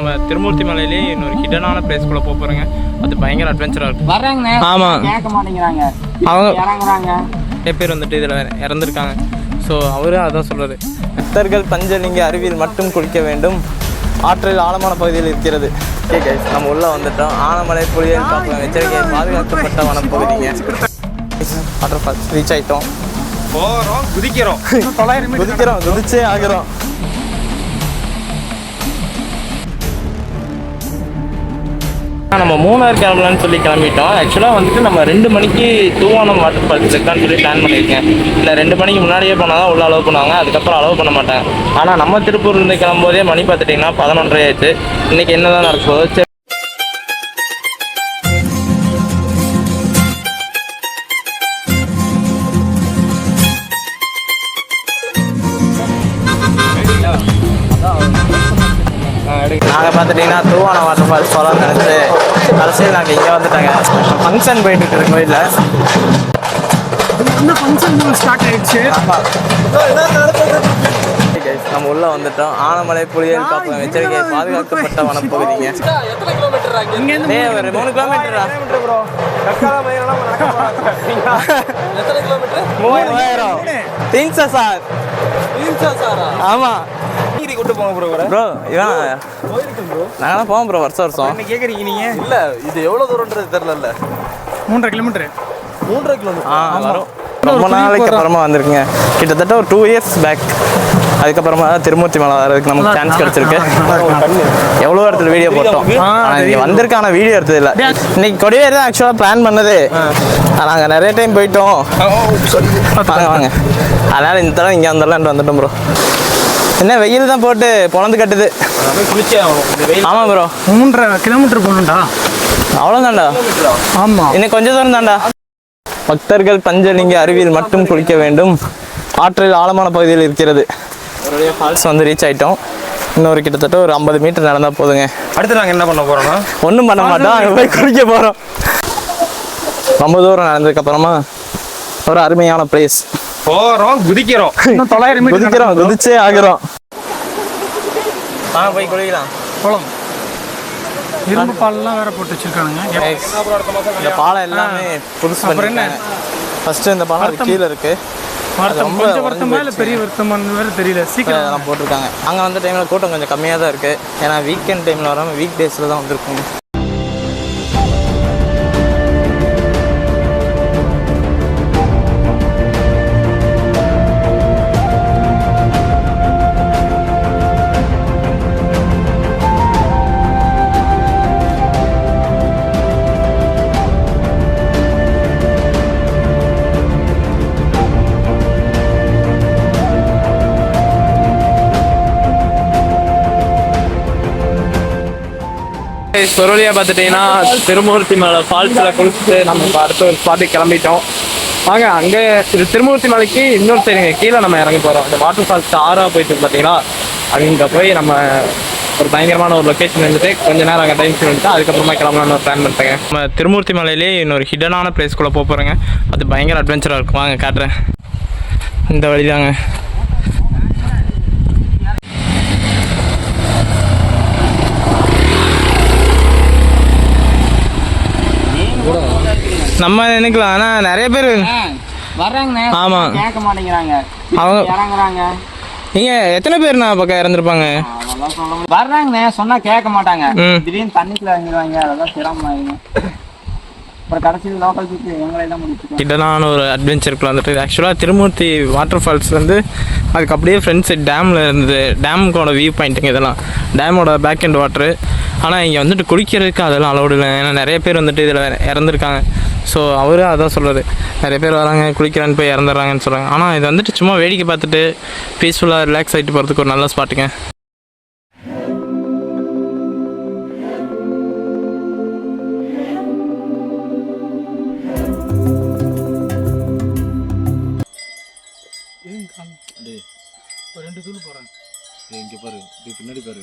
நம்ம திருமூர்த்தி மலையிலே இன்னொரு ஹிடனான பிளேஸ்க்குள்ள போறோங்க. அது பயங்கர அட்வென்ச்சரா இருக்கும். வர்றாங்க. ஆமா. கேட்க மாட்டேங்கிறாங்க. அவங்க இறங்குறாங்க. நிறைய பேர் வந்துட்டு இதில் இறந்துருக்காங்க. ஸோ அவரு அதான் சொல்றாரு, பக்தர்கள் பஞ்சலிங்க அருவியில் மட்டும் குளிக்க வேண்டும், ஆற்றில் ஆழமான பகுதியில் இருக்கிறது. ஓகே கைஸ், நம்ம உள்ளே வந்துட்டோம். ஆனமலை புலிகள் காப்பகம் எச்சரிக்கை பாதுகாக்கப்பட்ட வனப்பகுதிங்க. வாட்டர் ஃபால்ஸ் ரீச் ஆகிட்டோம். போகிறோம், குதிக்கிறோம், குதிச்சே ஆகிறோம். நம்ம மூணார் கிளம்பலான்னு சொல்லி கிளம்பிட்டோம். ஆக்சுவலாக வந்துட்டு நம்ம 2 மணிக்கு தூவானம் வாட்டர் ஃபால்ஸ் இருக்கான்னு சொல்லி பிளான் பண்ணியிருக்கேன். இல்லை 2 மணிக்கு முன்னாடியே போனால் தான் உள்ள அலோவ் பண்ணுவாங்க, அதுக்கப்புறம் அலோவ் பண்ண மாட்டாங்க. ஆனால் நம்ம திருப்பூர்லேருந்து கிளம்பும்போதே மணி பார்த்துட்டிங்கன்னா 11:30 ஆயிடுச்சு. இன்றைக்கி என்ன தான் நடக்க போகுது. நாங்கள் பார்த்துட்டிங்கன்னா தூவான வாட்டர் ஃபால்ஸ் போகலான்னு நினச்சி கடைசியில் நாங்கள் இங்கே வந்துட்டாங்க. ஃபங்க்ஷன் போயிட்டு இருக்கு கோயிலில். ஃபங்க்ஷன் ஸ்டார்ட் ஆயிடுச்சு. நம்ம உள்ளே வந்துட்டோம். ஆனமலை புலிகள் காப்பகம் எச்சரிக்கை பாதுகாக்கப்பட்ட வனப்பகுதிங்க. ஒரு 3 கிலோமீட்டரா? 3000 300 சார். ஆமாம் கூட்டு போங்க ப்ரோ. இவன் நாங்களாம் போவோம் ப்ரோ வருஷம். என்ன கேட்குறீங்க நீங்கள்? இல்லை, இது எவ்வளோ தூரன்றது தெரில. 3.5 கிலோமீட்டர். 3.5 கிலோமீட்டர் வரும். ரொம்ப நாளைக்கு அப்புறமா வந்திருக்குங்க. கிட்டத்தட்ட ஒரு 2 இயர்ஸ் பேக். அதுக்கப்புறமா தான் திருமூர்த்தி மலை வரதுக்கு நமக்கு சான்ஸ் கிடச்சிருக்கு. எவ்வளோ இடத்துல வீடியோ போட்டோம், ஆனால் இங்கே வந்திருக்கு, ஆனால் வீடியோ எடுத்தது இல்லை. இன்னைக்கு கொடிவேரி தான் ஆக்சுவலாக பிளான் பண்ணது. நாங்கள் நிறைய டைம் போயிட்டோம். வாங்க அதனால் இந்த தடவை இங்கே வந்துட்டோம் ப்ரோ. என்ன வெயில் தான் போட்டு பொழந்து கட்டுது. ஆமாம் ப்ரோ, 3.5 கிலோமீட்டர் போகணும்டா. அவ்வளோதான்டா. ஆமாம், இன்னும் கொஞ்சம் தூரம் தான்டா. பக்தர்கள் பஞ்சலிங்க அருவியில் மட்டும் குளிக்க வேண்டும், ஆற்றில் ஆழமான பகுதியில் இருக்கிறது. ஃபால்ஸ் வந்து ரீச் ஆகிட்டோம். இன்னொரு கிட்டத்தட்ட ஒரு 50 மீட்டர் நடந்தால் போதுங்க. அடுத்து நாங்கள் என்ன பண்ண போகிறோம்னா ஒன்றும் பண்ண மாட்டோம், அங்கே போய் குளிக்க போகிறோம். ரொம்ப தூரம் நடந்ததுக்கப்புறமா ஒரு அருமையான பிளேஸ். போகிறோம், குதிக்கிறோம், 900 மீட்டர் குதிக்கிறோம், குதிச்சே ஆகிறோம். போய் குளிக்கலாம். போகலாம். இரும்பு பாலெல்லாம் வேற போட்டு வச்சிருக்கானுங்க. இந்த பாலம் எல்லாமே புதுசு பண்ணிருக்காங்க. ஃபர்ஸ்ட் இந்த பாலம் கீழே இருக்கு. ரொம்ப வருத்தமா இல்லை பெரிய வருத்தமானு வேறு தெரியல. சீக்கிரம் அதெல்லாம் போட்டிருக்காங்க. அங்கே வந்த டைமில் கூட்டம் கொஞ்சம் கம்மியாக தான் இருக்குது. ஏன்னா வீக்கெண்ட் டைமில் வராமல் வீக் டேஸில் தான் வந்திருக்கும். பொருளியாக பார்த்துட்டிங்கன்னா திருமூர்த்தி மலை ஃபால்ஸில் குளிச்சுட்டு நம்ம இப்போ அடுத்த ஒரு ஸ்பாட்டுக்கு கிளம்பிட்டோம். வாங்க, அங்கே இது திருமூர்த்தி மலைக்கு இன்னொரு சரிங்க கீழே நம்ம இறங்கி போகிறோம். இந்த வாட்டர் ஃபால்ஸ் ஆறாக போயிட்டு பார்த்தீங்கன்னா அங்கே போய் நம்ம ஒரு பயங்கரமான ஒரு லொக்கேஷன் வந்துட்டு கொஞ்சம் நேரம் அங்கே டைம் ஸ்பெண்ட் அதுக்கப்புறமா கிளம்பலான்னு ஒரு பிளான் பண்ணிட்டேங்க. நம்ம திருமூர்த்தி மலையிலே இன்னொரு ஹிடனான பிளேஸ்க்குள்ளே போகிறோங்க. அது பயங்கர அட்வென்ச்சராக இருக்கும். வாங்க காட்டுறேன். இந்த வழி தாங்க. நம்ம நினைக்கலாம், ஆனால் நிறைய பேர் வர்றாங்க. ஆமாம், கேட்க மாட்டேங்கிறாங்க. அவங்க இறங்குறாங்க. நீங்கள் எத்தனை பேர் நான் பக்கம் இறந்துருப்பாங்க? வர்றாங்க, சொன்னா கேட்க மாட்டாங்க. திடீர்னு தண்ணிக்குள்ள இறங்கிடுவாங்க. அதெல்லாம் சிரமம் ஆயிடும். அப்புறம் கடைசியில் லோக்கல் பீப்புள் எங்களை தான் முடிச்சுக்கோங்க. கிட்டனான ஒரு அட்வென்ச்சருக்குள்ள வந்துட்டு ஆக்சுவலாக திருமூர்த்தி வாட்டர் ஃபால்ஸ் வந்து அதுக்கு அப்படியே ஃப்ரண்ட் சைட் டேமில் இருந்தது. டேமுக்கோட வியூ பாயிண்ட்டுங்க இதெல்லாம். டேமோட பேக் அண்ட் வாட்ரு. ஆனால் இங்கே வந்துட்டு குளிக்கிறதுக்கு அதெல்லாம் அலௌடு இல்லை. ஏன்னா நிறைய பேர் வந்துட்டு இதில் இறந்துருக்காங்க. ஸோ அவரு அதான் சொல்கிறது, நிறைய பேர் வராங்க குளிக்கிறான்னு போய் இறந்துடுறாங்கன்னு சொல்கிறாங்க. ஆனால் இது வந்துட்டு சும்மா வேடிக்கை பார்த்துட்டு பீஸ்ஃபுல்லாக ரிலாக்ஸ் ஆகிட்டு போகிறதுக்கு ஒரு நல்ல ஸ்பாட்டுங்க. ஒரு 2 தூள் போகிறேன். இங்கே பாரு, பின்னாடி பாரு.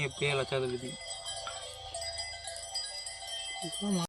இப்படியே லட்சாதிபதி